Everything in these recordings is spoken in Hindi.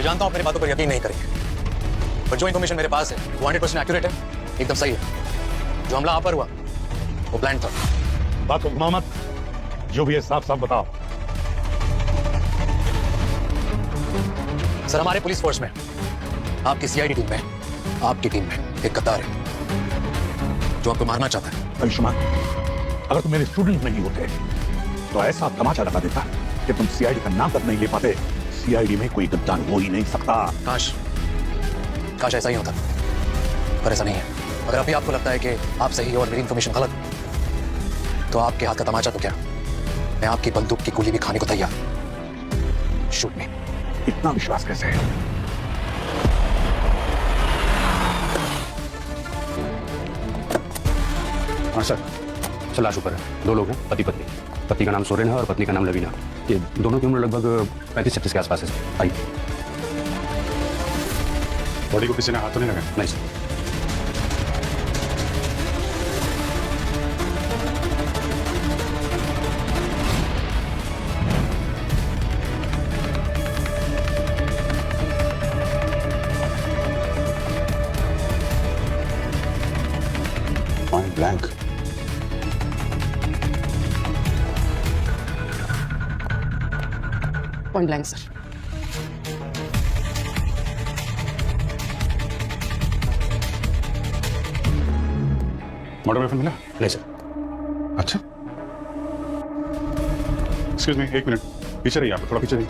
मैं जानता हूँ आप मेरी बातों पर यकीन नहीं करेंगे, पर जो इन्फॉर्मेशन मेरे पास है वो 100% एक्यूरेट है, एकदम सही है। जो हमला आप पर हुआ वो प्लान था। बात को घुमाओ मत, जो भी है साफ साफ बताओ। सर, हमारे पुलिस फोर्स में, आपकी सीआईडी टीम में, आपकी टीम में एक गद्दार है जो आपको मारना चाहता है। आयुष्मान, अगर तुम मेरे स्टूडेंट नहीं होते तो ऐसा तमाचा लगा देता कि तुम सीआईडी का नाम तक नहीं ले पाते। सीआईडी में कोई गद्दार हो ही नहीं सकता। काश ऐसा ही होता, पर ऐसा नहीं है। अगर अभी आपको लगता है कि आप सही हो और मेरी इंफॉर्मेशन गलत, तो आपके हाथ का तमाचा तो क्या, मैं आपकी बंदूक की गोली भी खाने को तैयार। शूट मी। इतना विश्वास कैसे है? हाँ सर, लाश ऊपर है। 2 लोग हैं, पति पत्नी। पति का नाम सोरेन है और पत्नी का नाम लवीना। ये दोनों की उम्र लगभग 35-36 के आसपास है। आइए। बॉडी को किसी ने हाथ तो नहीं लगाया? नहीं sir. Point blank. Point blank sir. Murder weapon मिला? नहीं सर। अच्छा, एक्सक्यूज मी, 1 मिनट पीछे रहिए, आप थोड़ा पीछे रहिए।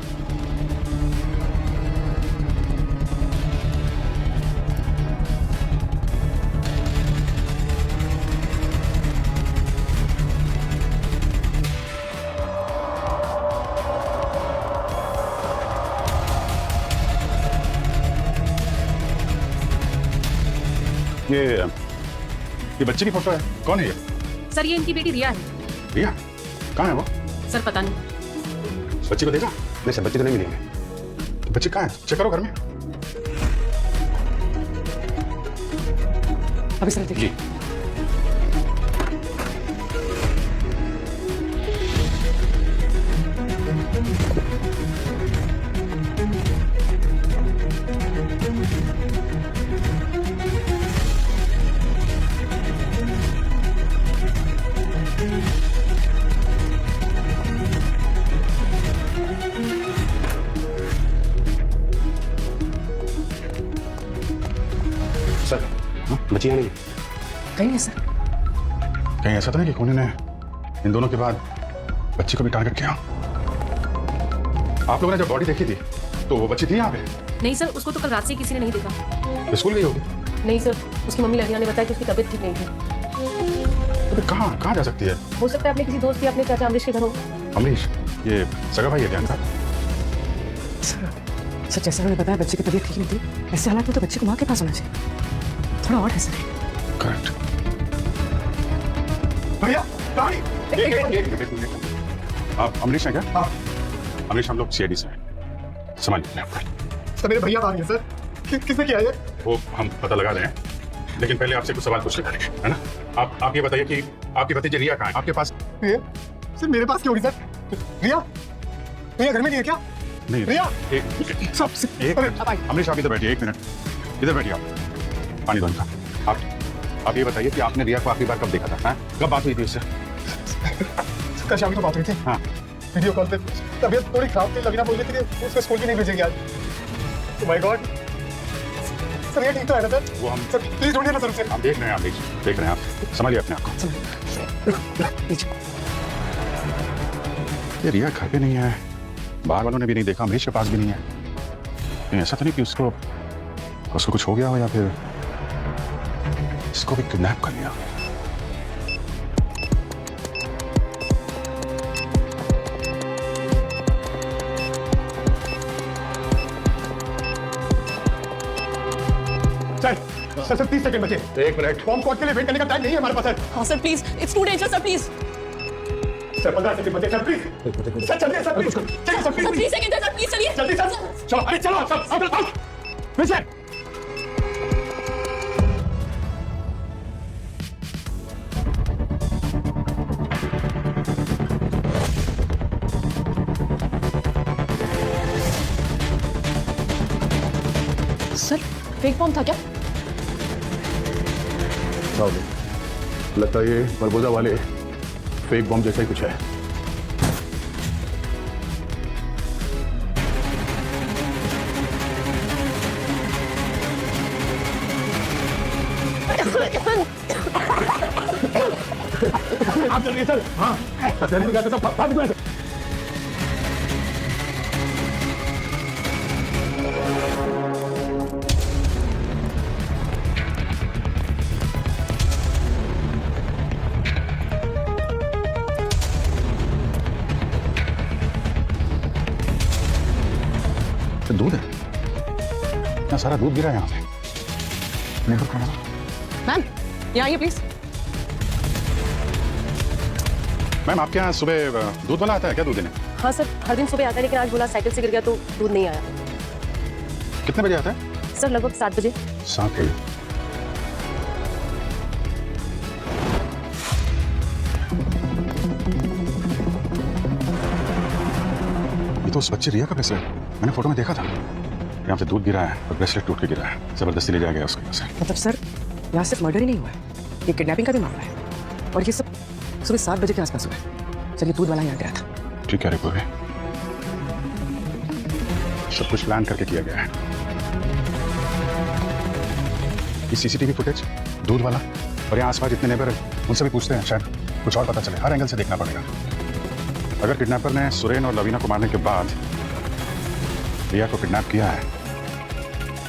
ये बच्चे की फोटो है, कौन है ये? सर ये इनकी बेटी रिया है। रिया? कहाँ है वो? सर पता नहीं। बच्ची को देखा? नहीं सर, बच्चे तो नहीं मिलेंगे। बच्ची कहाँ है? चेक करो घर में। अभी सर देखिए। सर, बच्ची यहाँ नहीं। कहीं है सर। कहीं ऐसा तो नहीं कि खूनी ने इन दोनों के बाद बच्ची को भी टारगेट किया? आप लोगों ने जब बॉडी देखी थी तो वो बच्ची थी यहाँ पे? नहीं सर, उसको तो कल रात से किसी ने नहीं देखा। स्कूल गई होगी? नहीं सर, उसकी मम्मी लड़िया ने बताया कि उसकी तबीयत ठीक नहीं थी। तो कहाँ कहाँ जा सकती है? हो सकता है अपने किसी दोस्त या अपने चाचा अमरीश के घर हो। अमरीश, ये सगा भाई है ध्यान का? सर जैसा मैंने बताया, बच्चे की तबीयत ठीक नहीं थी। ऐसे हालात में तो बच्चे को माँ के पास होना चाहिए। थोड़ा और है सर। करेक्ट। भैया, आप अमरीश हैं क्या? हाँ। अमरीश, हम लोग सीआईडी से हैं। समझ लें आपको। सर मेरे भैया आ रही है सर। किसने किया ये? वो हम पता लगा रहे हैं, लेकिन पहले आपसे कुछ सवाल पूछ ले करेंगे, है ना? आप ये बताइए कि आपकी भतीजी रिया कहाँ है? आपके पास? सर मेरे पास क्यों होगी सर? रिया? रिया घर में नहीं है क्या? नहीं। रिया? एक सब एक मिनट। अमरीश, आप इधर बैठिए, 1 मिनट इधर बैठिए। आप पानी दो इनका। आप ये बताइए कि आपने रिया को आखिरी बार कब देखा था? हाँ? कब बात हुई थी उससे? कल शाम को बात हुई थी। हाँ। वीडियो कॉल पे। तबीयत थोड़ी खराब थी, लगना बोल रही थी कि उसको स्कूल भी नहीं भेजेगी आज। Oh my God. सर ये ठीक तो है ना सर? वो हम सर प्लीज ढूंढिए ना सर उसे। हम देख रहे हैं अमरीश, देख रहे हैं। आप समझिए अपने आप को। ये रिया घर पे नहीं है, बाहर वालों ने भी नहीं देखा, अमरीश के पास भी नहीं है। कहीं ऐसा तो नहीं कि उसको कुछ हो गया हो या फिर इसको भी किडनैप कर लिया? सर 30 सेकंड बचे। 1 मिनट। फॉर्म कोड के लिए वेट करने का टाइम नहीं है हमारे पास सर। हाँ sir please, it's too dangerous sir, please. Sir 15 second बचे सर, प्लीज। सर चलिए सर, प्लीज चलिए सर, प्लीज 3 सेकंड है सर, प्लीज चलिए जल्दी सर। चलो अरे चलो सब पीछे। सर फेक बॉम्ब था क्या? लगता है ये बरबोजा वाले फेक बॉम्ब जैसा ही कुछ है। आप जल्दी चल। हाँ जल्दी गया तो सब दूध है, इतना सारा दूध गिरा है यहाँ पे। नहीं खाना। मैम यहाँ आइए प्लीज। मैम आपके यहाँ सुबह दूध वाला आता है क्या दूध देने? हाँ सर, हर दिन सुबह आता है, लेकिन आज बोला साइकिल से गिर गया तो दूध नहीं आया। कितने बजे आता है? सर लगभग 7 बजे। 7 बजे। ये तो उस बच्चे रिया का ब्रेसलेट, मैंने फोटो में देखा था। यहाँ से दूध गिरा है और ब्रेसलेट टूट के गिरा है, जबरदस्ती ले जाया गया उसके पास से। मतलब सर यहाँ सिर्फ मर्डर ही नहीं हुआ है, ये किडनैपिंग का भी मामला है और ये सब सुबह 7 बजे के आसपास हुआ है। चलिए दूध वाला यहाँ गया था। ठीक है रिपोर्ट, सब कुछ प्लान करके किया गया है। ये सीसीटीवी फुटेज, दूध वाला और यहाँ आसपास जितने नेबर हैं उनसे भी पूछते हैं, शायद कुछ और पता चले। हर एंगल से देखना पड़ेगा। अगर किडनैपर ने सुरेन और लवीना को मारने के बाद रिया को किडनैप किया है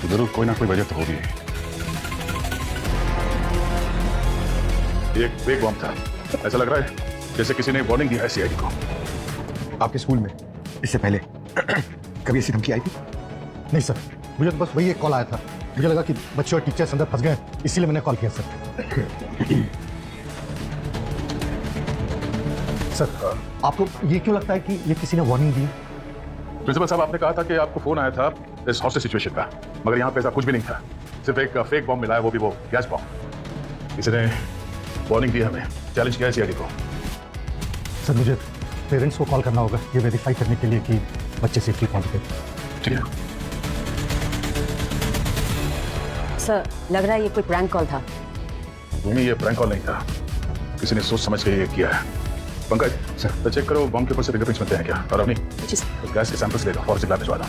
तो जरूर कोई ना कोई वजह तो होगी। ये एक फेक बॉम्ब था। ऐसा लग रहा है जैसे किसी ने वार्निंग दिया है सीआईडी को। आपके स्कूल में इससे पहले कभी ऐसी धमकी आई थी? नहीं सर, मुझे तो बस वही एक कॉल आया था। मुझे लगा कि बच्चे और टीचर्स अंदर फंस गए, इसीलिए मैंने कॉल किया सर। सर आपको ये क्यों लगता है कि ये किसी ने वार्निंग दी? प्रिंसिपल साहब, आपने कहा था कि आपको फोन आया था इस हॉस्टेज सिचुएशन का, मगर यहाँ पे ऐसा कुछ भी नहीं था। सिर्फ एक फेक बॉम्ब मिला है, वो भी वो गैस बॉम्ब। किसी ने वार्निंग दी हमें, चैलेंज किया है सीआईडी को। सर मुझे पेरेंट्स को कॉल करना होगा ये वेरीफाई करने के लिए कि बच्चे सेफली पहुंच गए। ठीक है। सर लग रहा है ये कोई प्रैंक कॉल था। नहीं, ये प्रैंक कॉल नहीं था, किसी ने सोच समझ के ये किया है। पंकज सर, तो चेक करो बॉम्ब के ऊपर से फिंगरप्रिंट्स मिलते हैं क्या? और अपनी जी सर। उस गैस के सैंपल्स ले लो, फॉरेंसिक लैब भिजवा दो।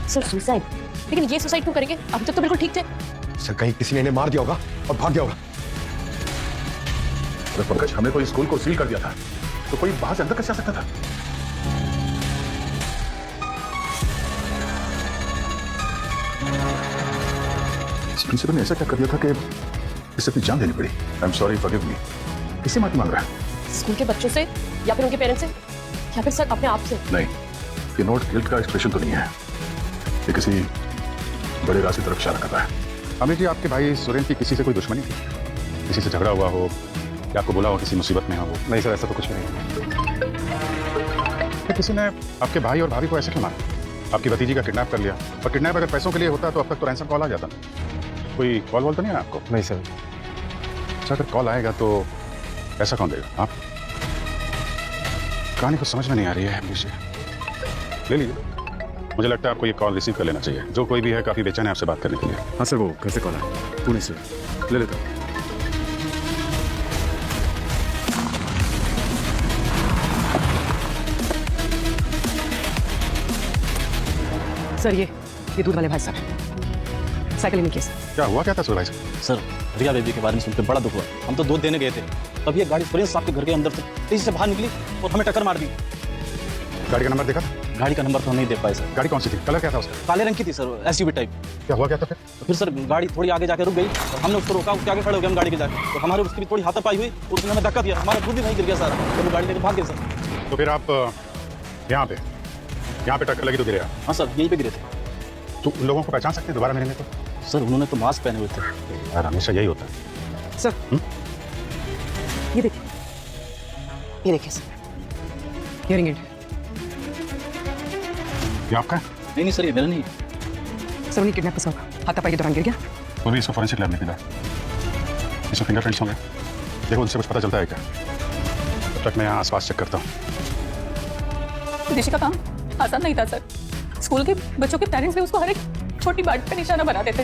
Sir suicide? लेकिन ये सुसाइड क्यों करेंगे? अभी तक तो बिल्कुल ठीक थे। सर कहीं किसी ने इन्हें मार दिया होगा और भाग गया होगा। अरे पंकज, हमने तो स्कूल को सील कर दिया था, तो कोई बाहर से अंदर कैसे आ सकता था? प्रिंसिपल ने ऐसा क्या कर दिया था कि इससे अपनी जान देनी पड़ी? I am sorry, forgive me. किससे माफी मांग रहा है? स्कूल के बच्चों से या फिर उनके पेरेंट्स से या फिर सर अपने आप से? नहीं, ये नोट गिल्ट का एक्सप्रेशन तो नहीं है, ये किसी बड़े राज की तरफ इशारा कर रहा है। अमित जी, आपके भाई सुरेन की किसी से कोई दुश्मनी थी? किसी से झगड़ा हुआ हो या आपको बोला हो किसी मुसीबत में हो? नहीं सर, ऐसा तो कुछ नहीं। तो किसी ने आपके भाई और भाभी को ऐसे क्यों मारा? आपकी भतीजी का किडनैप कर लिया, और किडनैप अगर पैसों के लिए होता तो अब तक तो रैंसम कॉल आ जाता। कोई कॉल वॉल तो नहीं आया आपको? नहीं सर। अच्छा, अगर कॉल आएगा तो पैसा कौन देगा? आप? कहानी कुछ समझ में नहीं आ रही है मुझे। ले लीजिए, मुझे लगता है आपको ये कॉल रिसीव कर लेना चाहिए। जो कोई भी है काफी बेचैन है आपसे बात करने के लिए। हाँ सर, वो घर से कॉल आया, पुणे से। ले लेता हूँ। सर ये दूध वाले भाई साहब साइकिल में केस। क्या हुआ, क्या था सुरेश भाई? सर रिया बेबी के बारे में सुनकर बड़ा दुख हुआ। हम तो दूध देने गए थे, तभी एक गाड़ी सुरेश साहब के घर के अंदर से तेजी से बाहर निकली और हमें टक्कर मार दी। गाड़ी का नंबर देखा था? गाड़ी का नंबर तो हम नहीं देख पाए सर। गाड़ी कौन सी थी? कलर क्या था उसका? काले रंग की थी सर, एसयूवी टाइप। क्या हुआ, क्या था फिर? फिर सर गाड़ी थोड़ी आगे जाकर रुक गई और हमने उसको रोका, उसके आगे खड़े हो गए हम गाड़ी के जाकर, तो हमारे उसकी भी थोड़ी हाथापाई हुई, उसने हमें धक्का दिया, हमारा दूध भी वहीं गिर गया सर, तो वो गाड़ी लेकर भाग गए सर। तो फिर आप यहाँ पे टक्कर लगी तो गिरे आप? हाँ सर, यहीं पे गिरे थे। तो उन लोगों को पहचान सकते हैं दोबारा मिलेंगे तो? सर उन्होंने तो मास्क पहने हुए थे। यार हमेशा यही होता है। सर ये देखिए, ये देखिए सर, हियरिंग एड। ये आपका है? नहीं नहीं सर, ये मेरा नहीं है। सर उन्हें किडनैप कैसे होगा? हाथापाई के दौरान गिर गया? वो भी इसको फॉरेंसिक लैब में भेजा। इसमें फिंगरप्रिंट्स होंगे, देखो उनसे कुछ पता चलता है क्या। तब तक मैं यहाँ आसपास चेक करता हूँ। ऋषि का काम आसान नहीं था सर। स्कूल के बच्चों के पेरेंट्स भी उसको हर एक छोटी बात पे निशाना बना देते।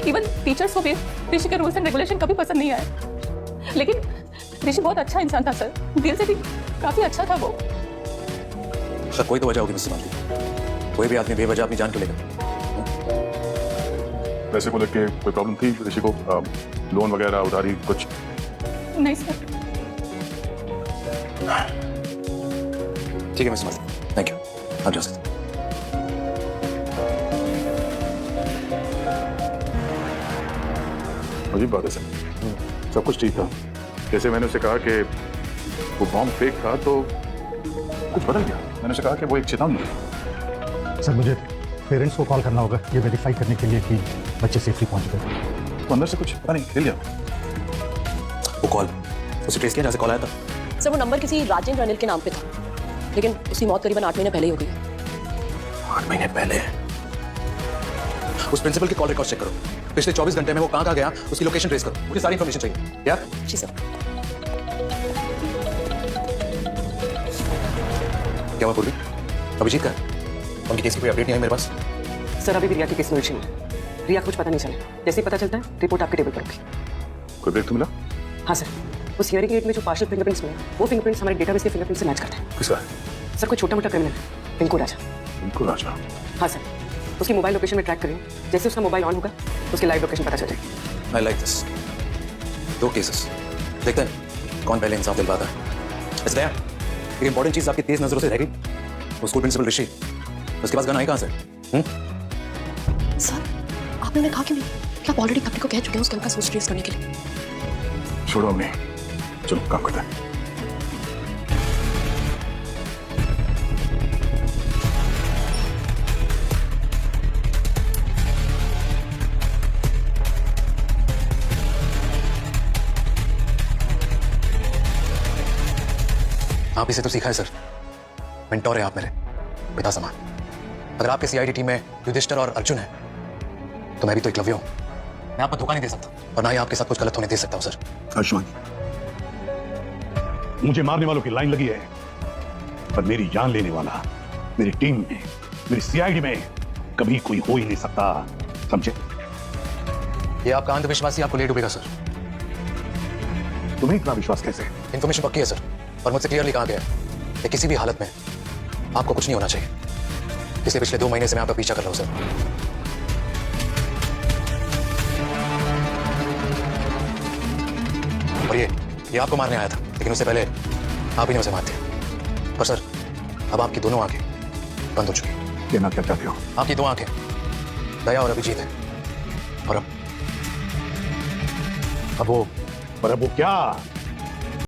इवन टीचर्स को भी ऋषि के रूल्स एंड रेगुलेशन कभी पसंद नहीं आए। लेकिन ऋषि बहुत अच्छा इंसान था सर, दिल से भी काफी अच्छा था वो। सर कोई तो वजह होगी मिस्टर मालती, कोई भी आदमी बेवजह अपनी जान क्यों लेगा? वैसे को लेके कोई प्रॉब्लम थी ऋषि को, लोन वगैरह उधारी कुछ? नहीं सर। ठीक है मिस्टर मालती, थैंक यू, आप जा सकते हैं। अजीब बात है सर, सब कुछ ठीक था। जैसे मैंने उसे कहा कि वो बॉम्ब फेक था तो कुछ बदल गया। मैंने उसे कहा कि वो एक चेतावनी है। सर मुझे पेरेंट्स को कॉल करना होगा ये वेरीफाई करने के लिए कि बच्चे सेफली पहुंच गए। तो अंदर से कुछ पता नहीं हिल गया। वो कॉल उसे ट्रेस किया जहाँ से कॉल आया था? सर वो नंबर किसी राजेंद्र अनिल के नाम पे था, लेकिन उसकी मौत करीबन 8 महीने पहले ही हो गई। 8 महीने पहले? उस प्रिंसिपल के कॉल रिकॉर्ड चेक करो, पिछले 24 घंटे में वो कहाँ गया उसकी लोकेशन ट्रेस करो, मुझे सारी इंफॉर्मेशन चाहिए। क्या? जी सर। क्या हुआ पूर्वी? अभिजीत का उनकी केस की कोई अपडेट नहीं आई मेरे पास। सर अभी भी रिया की केस में है। रिया को कुछ पता नहीं चला, जैसे ही पता चलता है रिपोर्ट आपके टेबल पर होगी। कोई ब्रेक तो मिला? हाँ सर, उस हियरिंग एड में जो पार्शियल फिंगरप्रिंट्स मिले वो फिंगरप्रिंट्स हमारे डेटाबेस के फिंगरप्रिंट से मैच करते हैं। किसका है? सर कोई छोटा मोटा क्रिमिनल है, पिंकू राजा। इनको राजा। हाँ सर, उसकी मोबाइल लोकेशन में ट्रैक करें, जैसे उसका मोबाइल ऑन होगा उसकी लाइव लोकेशन पता चल जाएगी। I like this. 2 केसेस, देखते हैं कौन पहले इंसाफ दिलवाता है। इसलिए एक इंपॉर्टेंट चीज आपकी तेज नजरों से रह गई, वो स्कूल प्रिंसिपल ऋषि, उसके पास गन आई कहाँ से? सर आपने उन्हें कहा क्यों नहीं? क्या आप ऑलरेडी कंपनी को कह चुके हैं उस गन का सोर्स ट्रेस करने के लिए? छोड़ो हमने, चलो काम करते हैं। आप इसे तो सीखा है सर, मेंटोर है आप मेरे, पिता समान। अगर आपके सीआईडी टीम में युधिष्ठिर और अर्जुन है तो मैं भी तो एकलव्य हूं। मैं आपको धोखा नहीं दे सकता और ना ही आपके साथ कुछ गलत होने दे सकता हूं सर। आयुष्मान, मुझे मारने वालों की लाइन लगी है, पर मेरी जान लेने वाला मेरी टीम में, मेरी सीआईडी में कभी कोई हो ही नहीं सकता, समझे? ये आपका अंधविश्वास ही आपको ले डूबेगा सर। तुम्हें इतना विश्वास कैसे? इन्फॉर्मेशन पक्की है सर, और मुझसे क्लियरली कहा गया है कि किसी भी हालत में आपको कुछ नहीं होना चाहिए। इसलिए पिछले 2 महीने से मैं आपका पीछा कर रहा हूं सर। और ये आपको मारने आया था, लेकिन उससे पहले आप ही ने उसे मार दिया। पर सर अब आपकी दोनों आंखें बंद हो चुकी हैं। कहना क्या चाहते हो? आपकी 2 आंखें दया और अभिजीत है, और अब वो पर अब वो क्या?